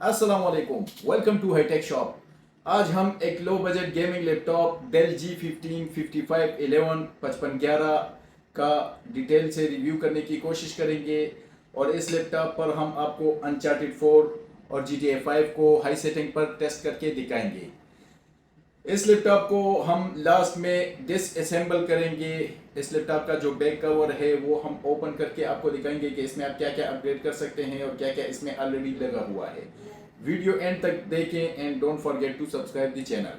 अस्सलाम वालेकुम, welcome to hi tech shop. आज हम एक low budget gaming laptop Dell G15 5511 5511 का डिटेल से रिव्यू करने की कोशिश करेंगे और इस लैपटॉप पर हम आपको अनचार्टेड 4 और GTA 5 को हाई सेटिंग पर टेस्ट करके दिखाएंगे। इस लैपटॉप को हम लास्ट में डिसअसेंबल करेंगे। इस लैपटॉप का जो बैक कवर है वो हम ओपन करके आपको दिखाएंगे कि इसमें आप क्या क्या अपग्रेड कर सकते हैं और क्या क्या इसमें ऑलरेडी लगा हुआ है। वीडियो एंड तक देखें and don't forget to subscribe the channel.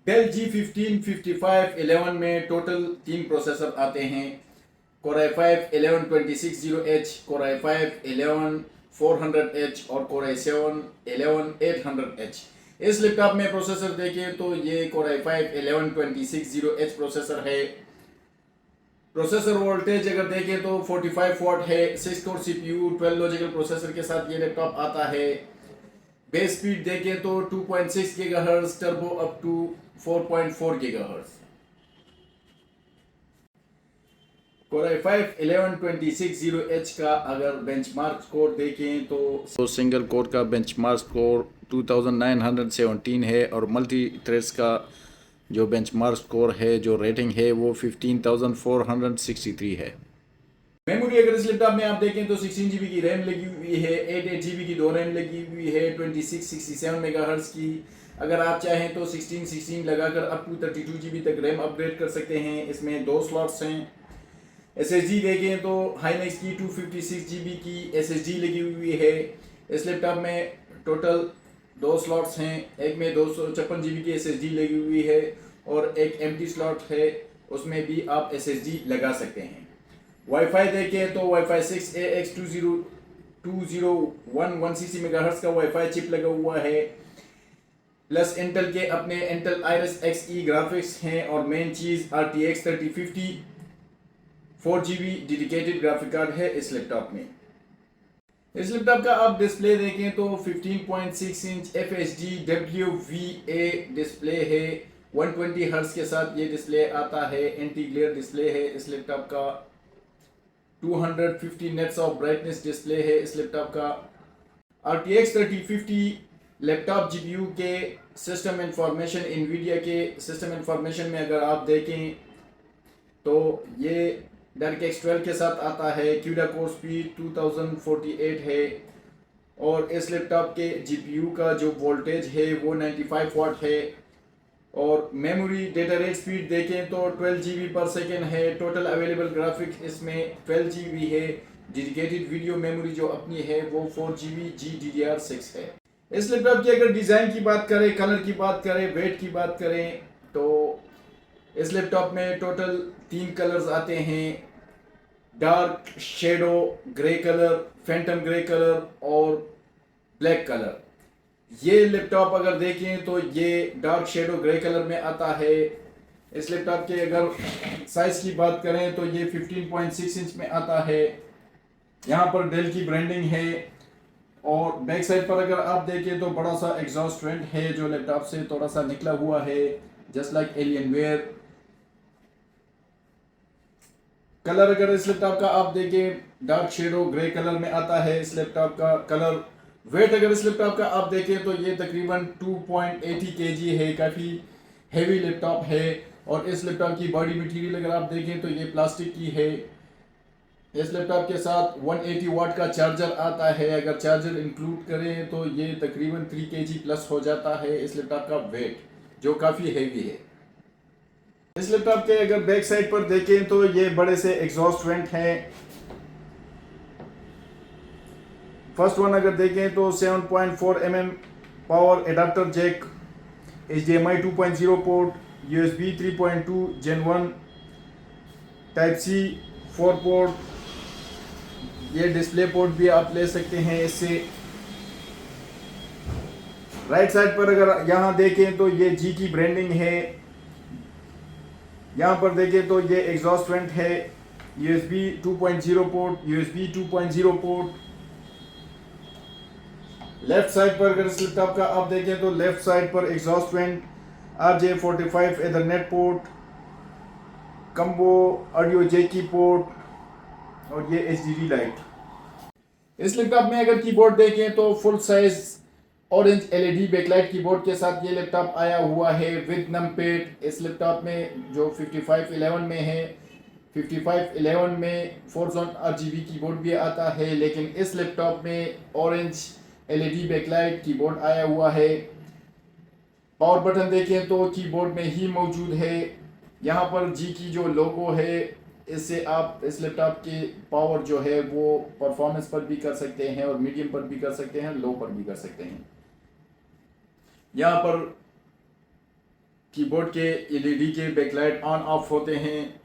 Dell G15 5511 में टोटल 3 प्रोसेसर आते हैं। Core i5 11260H, Core i5 11400H और Core i7 11800H। इस लैपटॉप में प्रोसेसर देखें तो ये Core i5 11260H प्रोसेसर है। प्रोसेसर वोल्टेज अगर देखें तो 45 वॉट है। 6 कोर CPU 12 लॉजिकल प्रोसेसर के साथ ये लैपटॉप आता है। बेस स्पीड देखें तो 2.6 GHz, turbo up to 4.4 GHz। Core i5 11260H का अगर बेंचमार्क स्कोर देखें तो सिंगल कोर का बेंचमार्क स्कोर 2917 है और मल्टी थ्रेड्स का जो बेंचमार्क स्कोर है, जो रेटिंग है वो 15463 है। मेमोरी अगर इस लैपटॉप में आप देखें तो 16 GB की रैम लगी हुई है, 8 GB की 2 रैम लगी हुई है, 2667 मेगाहर्ट्ज़ की। अगर आप चाहें तो 16 लगाकर अप टू 32 GB तक रैम अपग्रेड कर सकते हैं। इसमें 2 स्लॉट्स हैं। SSD देखें तो हाइनेक्स की 256 GB की SSD लगी हुई है। इस लैपटॉप में टोटल 2 स्लॉट्स हैं। एक में 256 GB की SSD लगी हुई है और एक एम्प्टी स्लॉट है, उसमें भी आप SSD लगा सकते हैं। वाईफाई देखें तो वाईफाई 6AX 2011cc मेगाहर्ट्ज़ का वाईफाई चिप लगा हुआ है। प्लस इंटेल के अपने इंटेल Iris Xe ग्राफिक्स हैं और मेन चीज़ RTX 3050 4GB dedicated graphic card है इस लैपटॉप में। इस लैपटॉप का आप डिस्प्ले देखें तो 15.6 इंच FHD WVA डिस्प्ले है। 120 हर्ट्ज के साथ ये डिस्प्ले आता है। एंटी ग्लेयर डिस्प्ले है इस लैपटॉप का। 250 नेट्स ऑफ ब्राइटनेस डिस्प्ले है इस लैपटॉप का। RTX 3050 लैपटॉप GPU के सिस्टम इंफॉर्मेशन, NVIDIA के सिस्टम इंफॉर्मेशन में अगर आप देखें तो ये DirectX 12 के साथ आता है। CUDA कोर स्पीड 2048 है और इस लैपटॉप के GPU का जो वोल्टेज है वो 95 वॉट है। और मेमोरी डेटा रेट स्पीड देखें तो 12 GB पर सेकेंड है। टोटल अवेलेबल ग्राफिक्स इसमें 12 GB है। डेडिकेटेड वीडियो मेमोरी जो अपनी है वो 4 GB GDDR6 है। इस लैपटॉप की अगर डिज़ाइन की बात करें, कलर की बात करें, वेट की बात करें तो इस लैपटॉप में टोटल 3 कलर्स आते हैं। Dark shadow grey colour, Phantom grey colour और ब्लैक कलर। ये लैपटॉप अगर देखें तो ये डार्क शेडो ग्रे कलर में आता है। इस लैपटॉप के अगर साइज की बात करें तो ये 15.6 इंच में आता है। यहाँ पर डेल की ब्रांडिंग है और बैक साइड पर अगर आप देखें तो बड़ा सा एग्जॉस्ट वेंट है जो लैपटॉप से थोड़ा सा निकला हुआ है, जस्ट लाइक एलियनवेयर। कलर अगर इस लैपटॉप का आप देखें डार्क शेडो ग्रे कलर में आता है इस लैपटॉप का कलर। वेट अगर इस लैपटॉप का आप देखें तो ये तकरीबन 2.80 kg है, काफ़ी हैवी लैपटॉप है। और इस लैपटॉप की बॉडी मटेरियल अगर आप देखें तो ये प्लास्टिक की है। इस लैपटॉप के साथ 180 वाट का चार्जर आता है। अगर चार्जर इंक्लूड करें तो ये तकरीबन 3 kg प्लस हो जाता है इस लैपटॉप का वेट, जो काफ़ी हैवी है। इस लैपटॉप के अगर बैक साइड पर देखें तो ये बड़े से एग्जॉस्ट वेंट हैं। फर्स्ट वन अगर देखें तो 7.4 mm power adapter jack, HDMI 2.0 port, USB 3.2 Gen 1, type C 4 port. ये डिस्प्ले पोर्ट भी आप ले सकते हैं इससे। राइट साइड पर अगर यहाँ देखें तो ये G की ब्रांडिंग है। यहाँ पर देखें तो ये एग्जॉस्ट वेंट है। USB 2.0 port, USB 2.0 port. Left side पर अगर इस लैपटॉप का आप देखें तो लेफ्ट साइड पर exhaust vent, RJ45 ethernet port, combo audio jack की पोर्ट और ये HDD लाइट। इस लैपटॉप में अगर कीबोर्ड देखें तो full size orange LED backlight keyboard के साथ ये लैपटॉप आया हुआ है विद नमपैड। इस लैपटॉप में जो 5511 में है, 5511 में 4 जोन RGB कीबोर्ड भी आता है, लेकिन इस लैपटॉप में ऑरेंज एलईडी बैकलाइट कीबोर्ड आया हुआ है। पावर बटन देखें तो कीबोर्ड में ही मौजूद है। यहाँ पर जी की जो लोगो है, इससे आप इस लैपटॉप की पावर जो है वो परफॉर्मेंस पर भी कर सकते हैं और मीडियम पर भी कर सकते हैं, लो पर भी कर सकते हैं। यहाँ पर कीबोर्ड के एलईडी के बैकलाइट ऑन ऑफ होते हैं।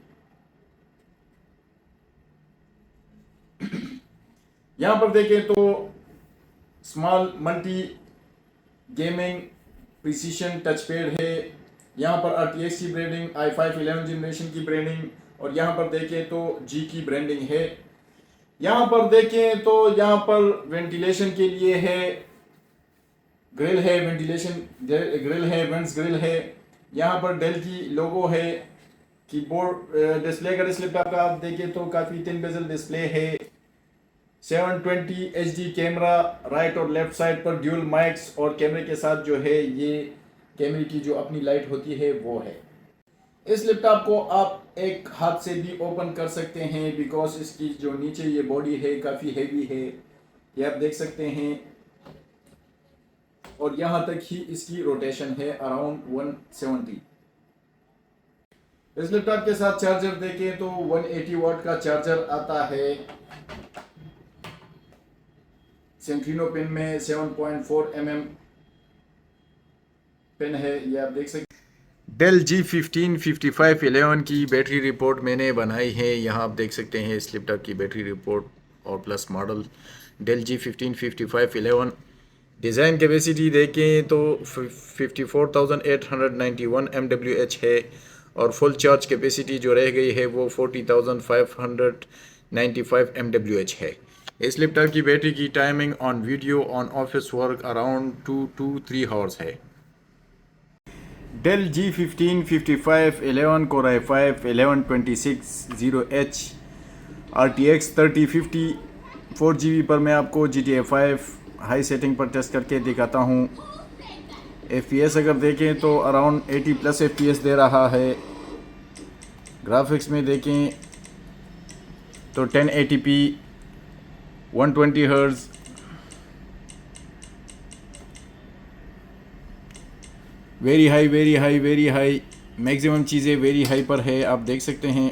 यहाँ पर देखें तो small multi gaming precision touch pad है। यहाँ पर RTX की ब्रांडिंग, i5 11 जनरेशन की ब्रांडिंग, और यहाँ पर देखें तो जी की ब्रांडिंग है। यहाँ पर देखें तो यहाँ पर वेंटिलेशन के लिए है, ग्रिल है, वेंटिलेशन ग्रिल है, वेंट्स ग्रिल है। यहाँ पर डेल की लोगो है। कीबोर्ड डिस्प्ले अगर इस लैपटॉप का आप देखें तो काफ़ी थिन बेजल डिस्प्ले है। 720 HD कैमरा, राइट और लेफ्ट साइड पर ड्यूल माइक्स, और कैमरे के साथ जो है ये कैमरे की जो अपनी लाइट होती है वो है। इस लैपटॉप को आप एक हाथ से भी ओपन कर सकते हैं बिकॉज इसकी जो नीचे ये बॉडी है काफ़ी हैवी है, ये आप देख सकते हैं। और यहाँ तक ही इसकी रोटेशन है अराउंड 170। इस लैपटॉप के साथ चार्जर देखें तो 180 वाट का चार्जर आता है। सेंट्रिनो पिन में 7.4 mm पिन है, ये आप देख सकते हैं। डेल G15 5511 की बैटरी रिपोर्ट मैंने बनाई है। यहाँ आप देख सकते हैं इस लैपटॉप की बैटरी रिपोर्ट और plus model Dell G15 5511। Design capacity देखें तो 54,891 mWh है, और फुल चार्ज कैपेसिटी जो रह गई है वो 40,595 mWh है। इस लैपटॉप की बैटरी की timing on video on office work around 2 to 3 hours है। Dell G15 5511 Core i5 1126 RTX 3050 4GB पर मैं आपको GTA 5 हाई सेटिंग पर टेस्ट करके दिखाता हूँ। FPS अगर देखें तो अराउंड 80+ FPS दे रहा है। ग्राफिक्स में देखें तो 1080p 120 hertz, very high very high very high, maximum चीज़ें वेरी हाई पर है, आप देख सकते हैं।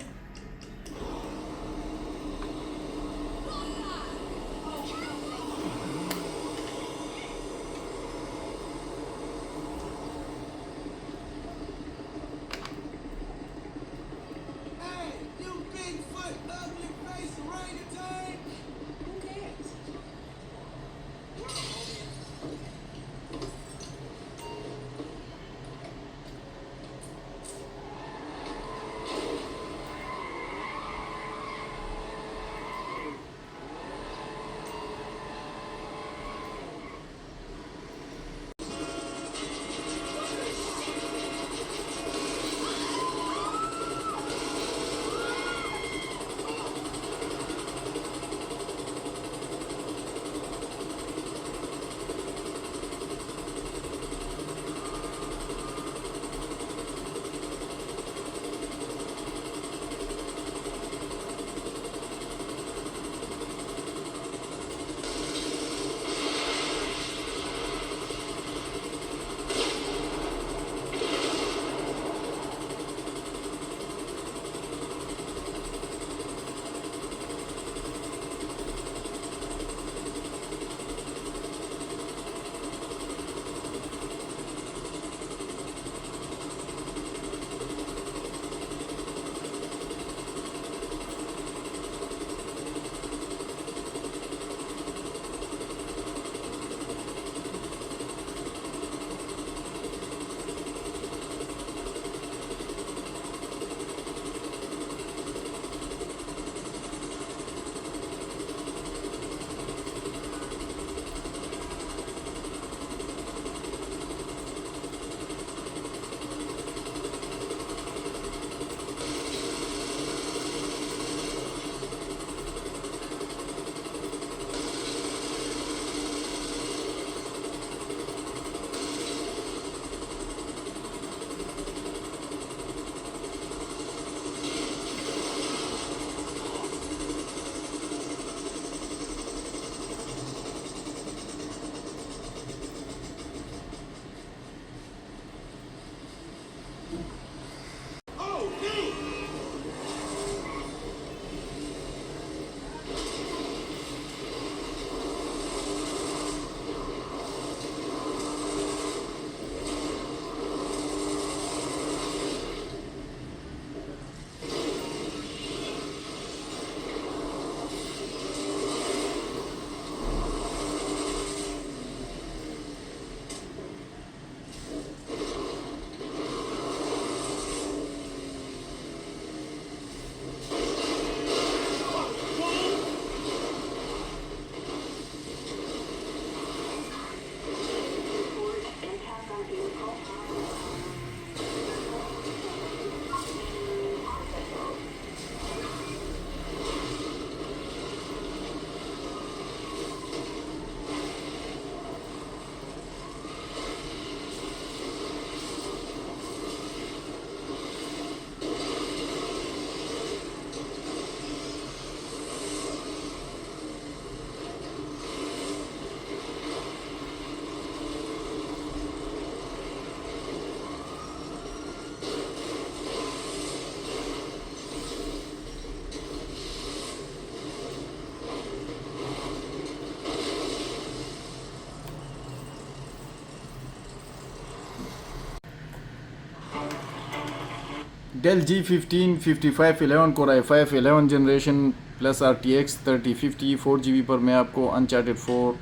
Dell G15 5511 Core i5 11 generation plus RTX 3050 4GB पर मैं आपको अनचार्टेड 4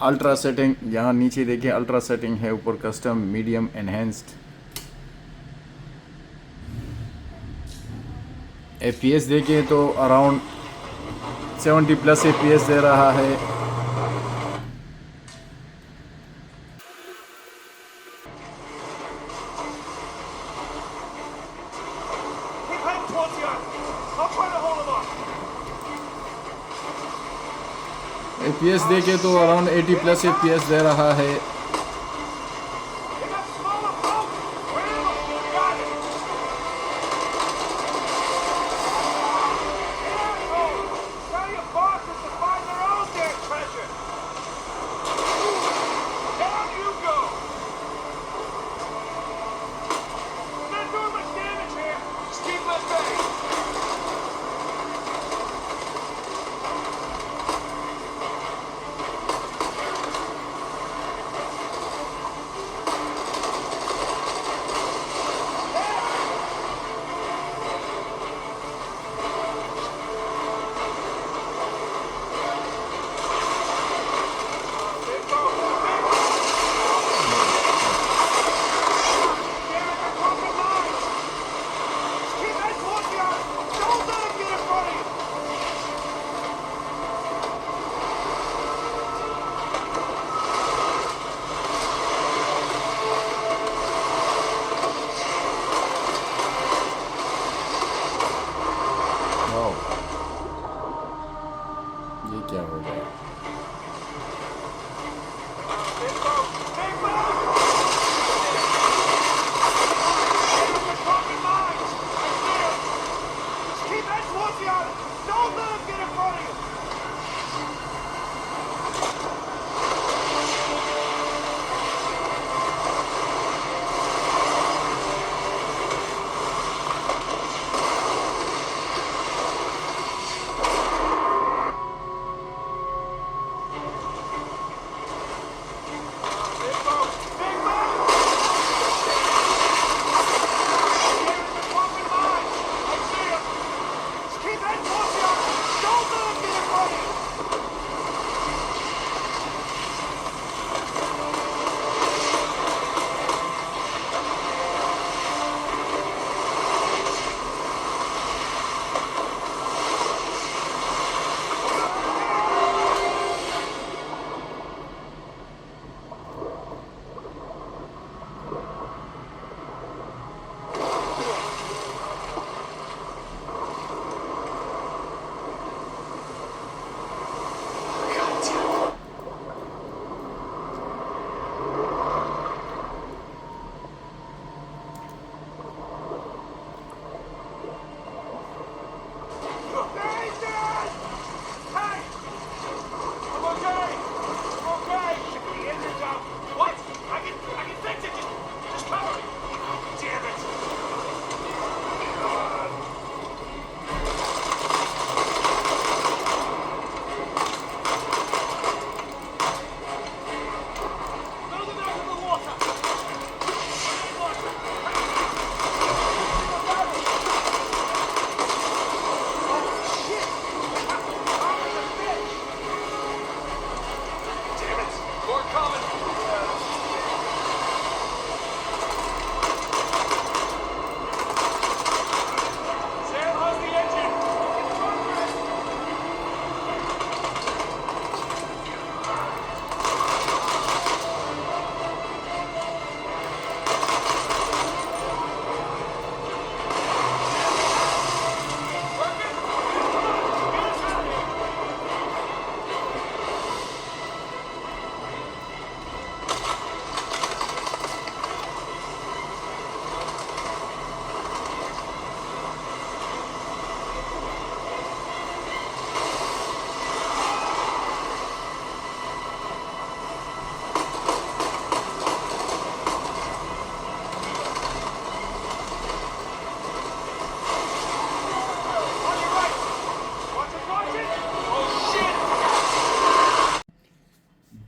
अल्ट्रा सेटिंग, यहाँ नीचे देखिए अल्ट्रा सेटिंग है, ऊपर कस्टम, मीडियम, एनहेंस्ड। FPS देखिए तो अराउंड 70 प्लस FPS दे रहा है। FPS देखे तो अराउंड 80 प्लस FPS दे रहा है।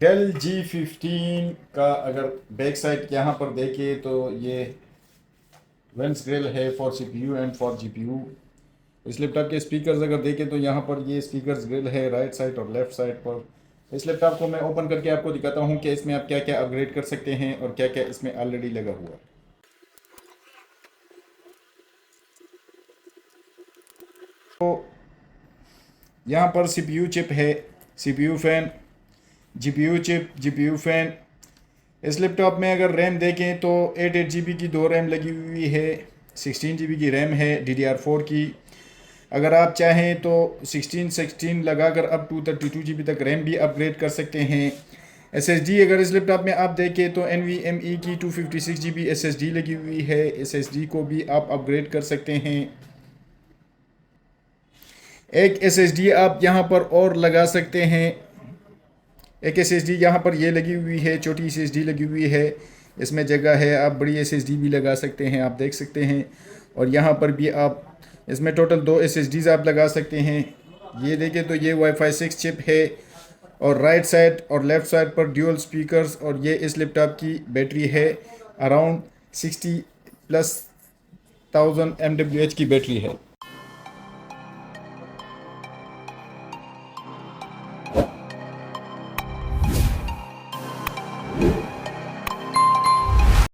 डेल G15 का अगर बैक साइड यहाँ पर देखें तो ये वेंस ग्रिल है for CPU and for GPU। इस लैपटॉप के स्पीकर्स अगर देखें तो यहाँ पर ये स्पीकर्स ग्रिल है राइट साइड और लेफ्ट साइड पर। इस लैपटॉप को मैं ओपन करके आपको दिखाता हूँ कि इसमें आप क्या क्या अपग्रेड कर सकते हैं और क्या क्या इसमें ऑलरेडी लगा हुआ है। तो यहाँ पर CPU चिप है, CPU fan, GPU chip, GPU fan. इस लैपटॉप में अगर रैम देखें तो 8 GB की 2 रैम लगी हुई है, 16 GB की रैम है DDR4 की। अगर आप चाहें तो 16 लगाकर अप टू 32 GB तक रैम भी अपग्रेड कर सकते हैं। SSD अगर इस लैपटॉप में आप देखें तो NVMe की 256 GB SSD लगी हुई है, SSD को भी आप अपग्रेड कर सकते हैं। एक SSD आप यहाँ पर और लगा सकते हैं, एक SSD यहाँ पर ये लगी हुई है, छोटी SSD लगी हुई है, इसमें जगह है, आप बड़ी SSD भी लगा सकते हैं, आप देख सकते हैं। और यहाँ पर भी आप इसमें टोटल 2 SSDs आप लगा सकते हैं। ये देखें तो ये Wi-Fi 6 चिप है और राइट साइड और लेफ़्ट साइड पर ड्यूअल स्पीकर्स। और ये इस लैपटॉप की बैटरी है अराउंड 60+ 1000 mAh की बैटरी है।